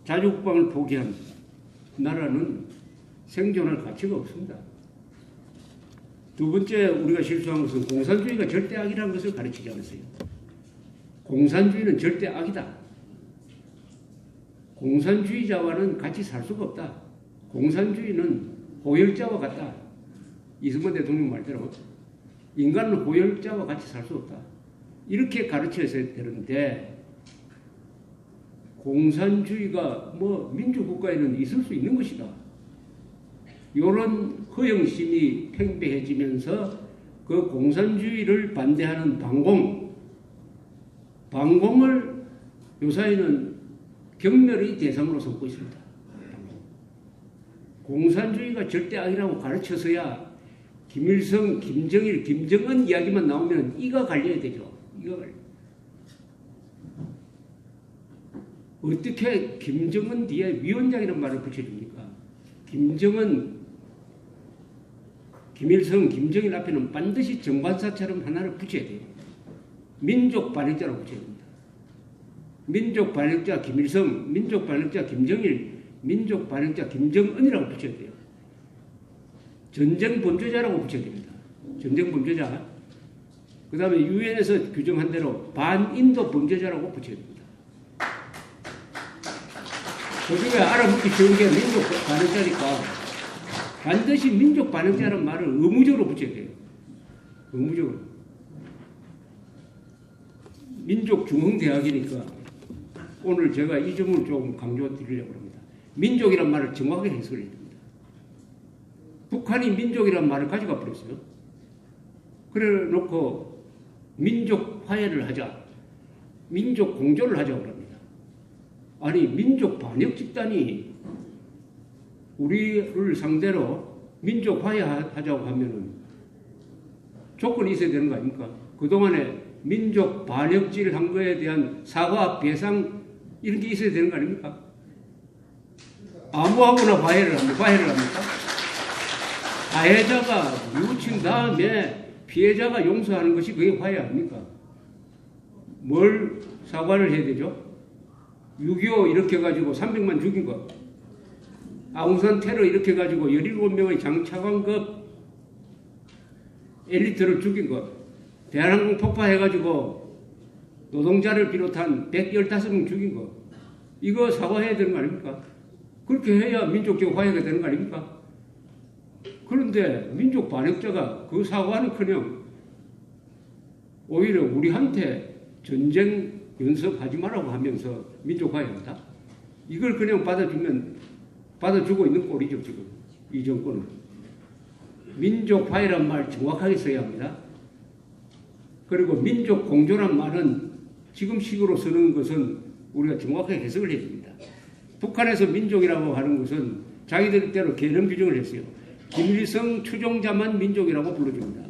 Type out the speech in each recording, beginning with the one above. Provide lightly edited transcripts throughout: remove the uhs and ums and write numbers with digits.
자주국방을 포기한 나라는 생존할 가치가 없습니다. 두 번째 우리가 실수한 것은 공산주의가 절대 악이라는 것을 가르치지 않았어요. 공산주의는 절대 악이다. 공산주의자와는 같이 살 수가 없다. 공산주의는 호열자와 같다. 이승만 대통령 말대로 인간은 호열자와 같이 살 수 없다. 이렇게 가르쳐야 되는데 공산주의가 뭐 민주국가에는 있을 수 있는 것이다. 이런 허영심이 팽배해지면서 그 공산주의를 반대하는 반공을 요사이는 경멸의 대상으로 삼고 있습니다. 공산주의가 절대 악이라고 가르쳐서야 김일성, 김정일, 김정은 이야기만 나오면 이가 갈려야 되죠. 이가 갈려. 어떻게 김정은 뒤에 위원장이라는 말을 붙여줍니까? 김정은, 김일성, 김정일 앞에는 반드시 정관사처럼 하나를 붙여야 돼요. 민족 반역자라고 붙여야 됩니다. 민족 반역자 김일성, 민족 반역자 김정일, 민족 반역자 김정은이라고 붙여야 돼요. 전쟁 범죄자라고 붙여야 됩니다. 전쟁 범죄자. 그 다음에 유엔에서 규정한 대로 반인도 범죄자라고 붙여야 됩니다. 그 중에 알아듣기 쉬운 게 민족 반역자니까 반드시 민족 반역자라는 말을 의무적으로 붙여야 돼요. 의무적으로. 민족중흥대학이니까 오늘 제가 이 점을 좀 강조드리려고 합니다. 민족이란 말을 정확하게 해석해야 됩니다. 북한이 민족이란 말을 가져가 버렸어요. 그래 놓고 민족 화해를 하자, 민족 공조를 하자고 합니다. 아니 민족 반역 집단이 우리를 상대로 민족 화해하자고 하면은 조건이 있어야 되는 거 아닙니까? 그동안에 민족 반역질 한 거에 대한 사과, 배상 이런 게 있어야 되는 거 아닙니까? 아무하고나 화해를 합니까? 가해자가 뉘우친 다음에 피해자가 용서하는 것이 그게 화해 아닙니까? 뭘 사과를 해야 되죠? 6.25 이렇게 해가지고 300만 죽인 거, 아웅산 테러 이렇게 해가지고 17명의 장차관급 엘리트를 죽인 거, 대한항공 폭파해가지고 노동자를 비롯한 115명 죽인 거, 이거 사과해야 되는 거 아닙니까? 그렇게 해야 민족적 화해가 되는 거 아닙니까? 그런데 민족 반역자가 그 사과는커녕 오히려 우리한테 전쟁 연습하지 말라고 하면서 민족 화해한다? 이걸 그냥 받아주고 있는 꼴이죠, 지금. 이 정권은. 민족 화해란 말 정확하게 써야 합니다. 그리고 민족 공조란 말은 지금 식으로 쓰는 것은 우리가 정확하게 해석을 해야 됩니다. 북한에서 민족이라고 하는 것은 자기들대로 개념 규정을 했어요. 김일성 추종자만 민족이라고 불러줍니다.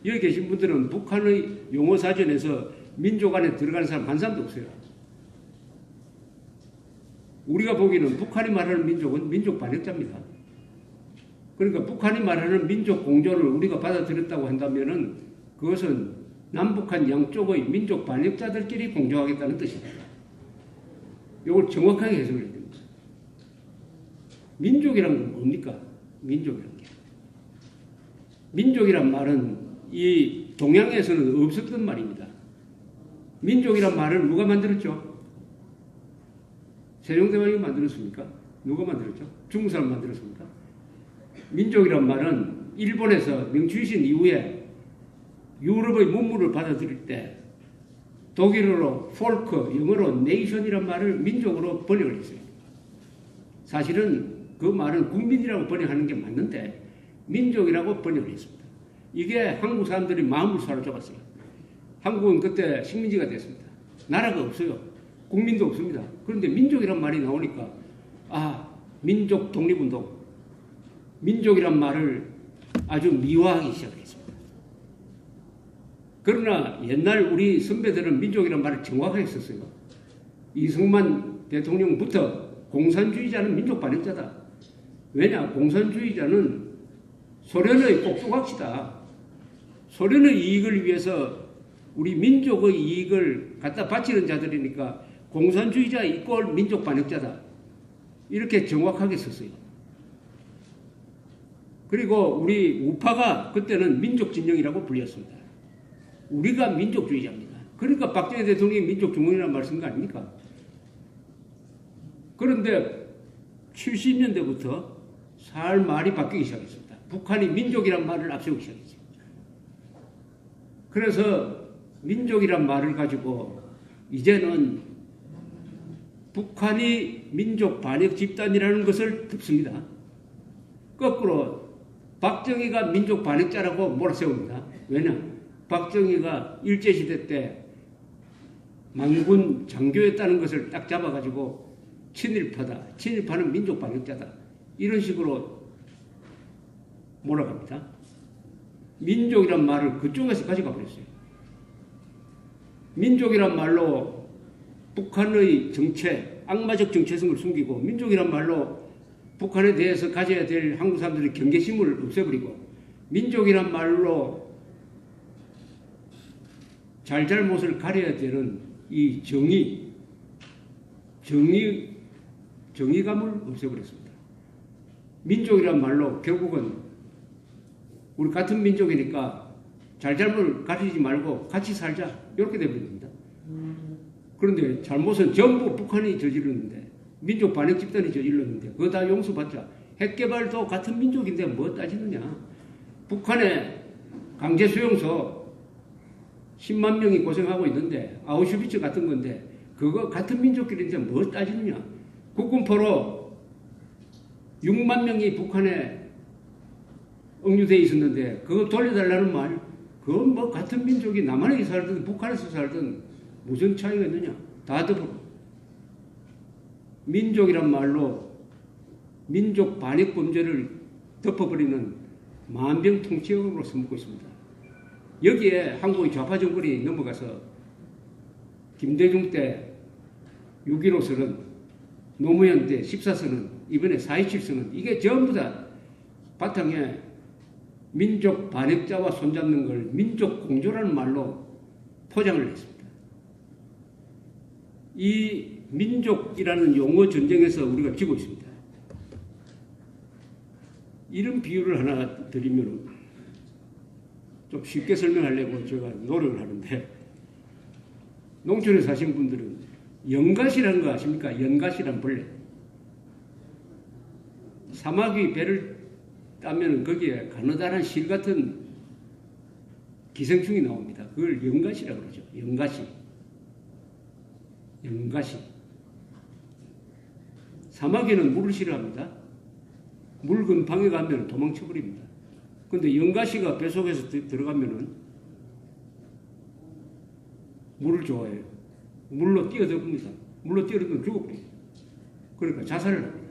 여기 계신 분들은 북한의 용어사전에서 민족 안에 들어가는 사람 한 사람도 없어요. 우리가 보기에는 북한이 말하는 민족은 민족 반역자입니다. 그러니까 북한이 말하는 민족 공조를 우리가 받아들였다고 한다면은 그것은 남북한 양쪽의 민족 반역자들끼리 공조하겠다는 뜻입니다. 이걸 정확하게 해석을 해야 됩니다. 민족이란 건 뭡니까? 민족이란 게. 민족이란 말은 이 동양에서는 없었던 말입니다. 민족이란 말을 누가 만들었죠? 세종대왕이 만들었습니까? 누가 만들었죠? 중국 사람 만들었습니까? 민족이란 말은 일본에서 명주이신 이후에 유럽의 문물을 받아들일 때 독일어로 폴크, 영어로 네이션이란 말을 민족으로 번역을 했어요. 사실은 그 말은 국민이라고 번역하는 게 맞는데 민족이라고 번역을 했습니다. 이게 한국 사람들이 마음을 사로잡았어요. 한국은 그때 식민지가 됐습니다. 나라가 없어요. 국민도 없습니다. 그런데 민족이란 말이 나오니까 민족 독립운동, 민족이란 말을 아주 미화하기 시작했습니다. 그러나 옛날 우리 선배들은 민족이란 말을 정확하게 썼어요. 이승만 대통령부터 공산주의자는 민족 반역자다. 왜냐? 공산주의자는 소련의 꼭두각시다. 소련의 이익을 위해서 우리 민족의 이익을 갖다 바치는 자들이니까 공산주의자 이꼴 민족 반역자다. 이렇게 정확하게 썼어요. 그리고 우리 우파가 그때는 민족진영이라고 불렸습니다. 우리가 민족주의자입니다. 그러니까 박정희 대통령이 민족중흥이라는 말 쓴 거 아닙니까? 그런데 70년대부터 살 말이 바뀌기 시작했습니다. 북한이 민족이란 말을 앞세우기 시작했죠. 그래서 민족이란 말을 가지고 이제는 북한이 민족 반역 집단이라는 것을 덮습니다. 거꾸로 박정희가 민족 반역자라고 몰아세웁니다. 왜냐? 박정희가 일제시대 때 망군 장교였다는 것을 딱 잡아가지고 친일파다. 친일파는 민족 반역자다. 이런 식으로 몰아갑니다. 민족이란 말을 그쪽에서 가져가 버렸어요. 민족이란 말로 북한의 정체, 악마적 정체성을 숨기고 민족이란 말로 북한에 대해서 가져야 될 한국 사람들의 경계심을 없애버리고 민족이란 말로 잘잘못을 가려야 되는 이 정의감을 없애버렸습니다. 민족이란 말로 결국은 우리 같은 민족이니까 잘잘못을 가리지 말고 같이 살자 이렇게 되버립니다. 그런데 잘못은 전부 북한이 저질렀는데 민족 반역 집단이 저질렀는데 그거 다 용서받자. 핵개발도 같은 민족인데 뭐 따지느냐. 북한에 강제 수용소 10만 명이 고생하고 있는데 아우슈비츠 같은 건데 그거 같은 민족끼리인데 뭐 따지느냐. 국군포로 6만 명이 북한에 억류되어 있었는데 그거 돌려달라는 말, 그건 뭐 같은 민족이 남한에 살든 북한에서 살든 무슨 차이가 있느냐. 다 덮어. 민족이란 말로 민족 반역 범죄를 덮어버리는 만병통치약으로 써먹고 있습니다. 여기에 한국의 좌파 정권이 넘어가서 김대중 때 6.15 선언, 노무현 때 14선언, 이번에 4.27 선언, 이게 전부 다 바탕에 민족 반역자와 손잡는 걸 민족 공조라는 말로 포장을 했습니다. 이 민족이라는 용어 전쟁에서 우리가 지고 있습니다. 이런 비유를 하나 드리면 좀 쉽게 설명하려고 제가 노력을 하는데, 농촌에 사신 분들은 연갓이라는 거 아십니까? 연갓이란 벌레. 사마귀 배를 따면 거기에 가느다란 실 같은 기생충이 나옵니다. 그걸 연갓이라고 그러죠. 연갓이. 사마귀는 물을 싫어합니다. 물 근방에 가면 도망쳐버립니다. 그런데 연가시가 뱃속에서 들어가면은 물을 좋아해요. 물로 뛰어듭니다. 물로 뛰어들면 죽어버립니다. 그러니까 자살을 합니다.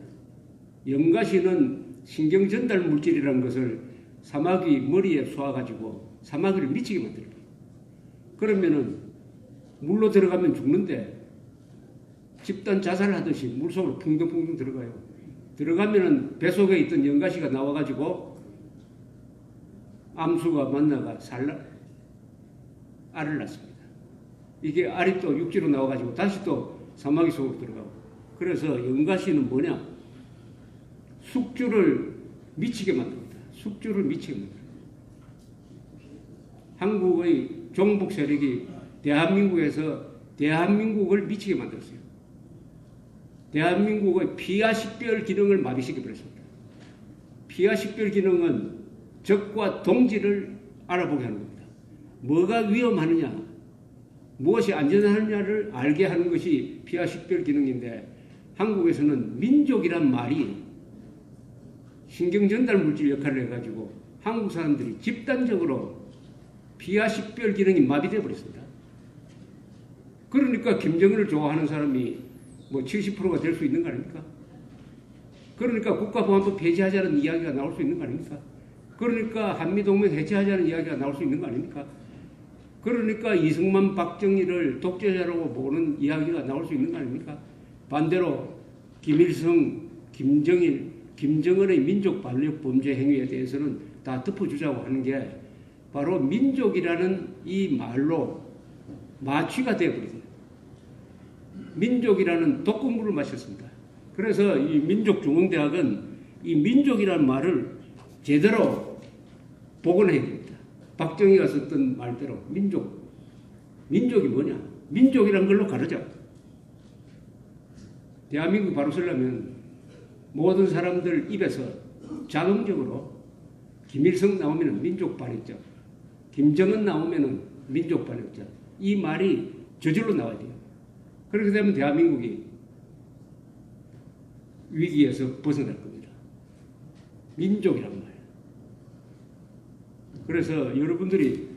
연가시는 신경전달 물질이라는 것을 사마귀 머리에 쏘아가지고 사마귀를 미치게 만들어요. 그러면은 물로 들어가면 죽는데 집단 자살을 하듯이 물속으로 풍덩풍덩 들어가요. 들어가면은 뱃속에 있던 연가시가 나와가지고 암수가 만나가 알을 낳습니다. 이게 알이 또 육지로 나와가지고 다시 또 사마귀 속으로 들어가고. 그래서 연가시는 뭐냐? 숙주를 미치게 만듭니다. 숙주를 미치게 만듭니다. 한국의 종북 세력이 대한민국에서 대한민국을 미치게 만들었어요. 대한민국의 피하 식별 기능을 마비시켜버렸습니다. 피하 식별 기능은 적과 동지를 알아보게 하는 겁니다. 뭐가 위험하느냐, 무엇이 안전하느냐를 알게 하는 것이 피하 식별 기능인데, 한국에서는 민족이란 말이 신경전달 물질 역할을 해가지고 한국 사람들이 집단적으로 피하 식별 기능이 마비되어 버렸습니다. 그러니까 김정은을 좋아하는 사람이 뭐 70%가 될 수 있는 거 아닙니까? 그러니까 국가보안법 폐지하자는 이야기가 나올 수 있는 거 아닙니까? 그러니까 한미동맹 해체하자는 이야기가 나올 수 있는 거 아닙니까? 그러니까 이승만, 박정희를 독재자라고 보는 이야기가 나올 수 있는 거 아닙니까? 반대로 김일성, 김정일, 김정은의 민족 반역 범죄 행위에 대해서는 다 덮어주자고 하는 게 바로 민족이라는 이 말로 마취가 되어버립니다. 민족이라는 독극물을 마셨습니다. 그래서 이 민족중흥대학은 이 민족이라는 말을 제대로 복원해야 됩니다. 박정희가 썼던 말대로 민족이 뭐냐? 민족이란 걸로 가르자. 대한민국 바로 쓰려면 모든 사람들 입에서 자동적으로 김일성 나오면 민족 반역자, 김정은 나오면 민족 반역자, 이 말이 저절로 나와야 돼요. 그렇게 되면 대한민국이 위기에서 벗어날 겁니다. 민족이란 말. 그래서 여러분들이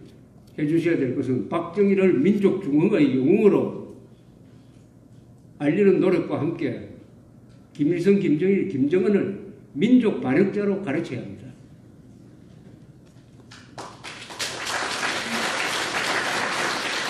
해주셔야 될 것은 박정희를 민족 중흥의 영웅으로 알리는 노력과 함께 김일성, 김정일, 김정은을 민족 반역자로 가르쳐야 합니다.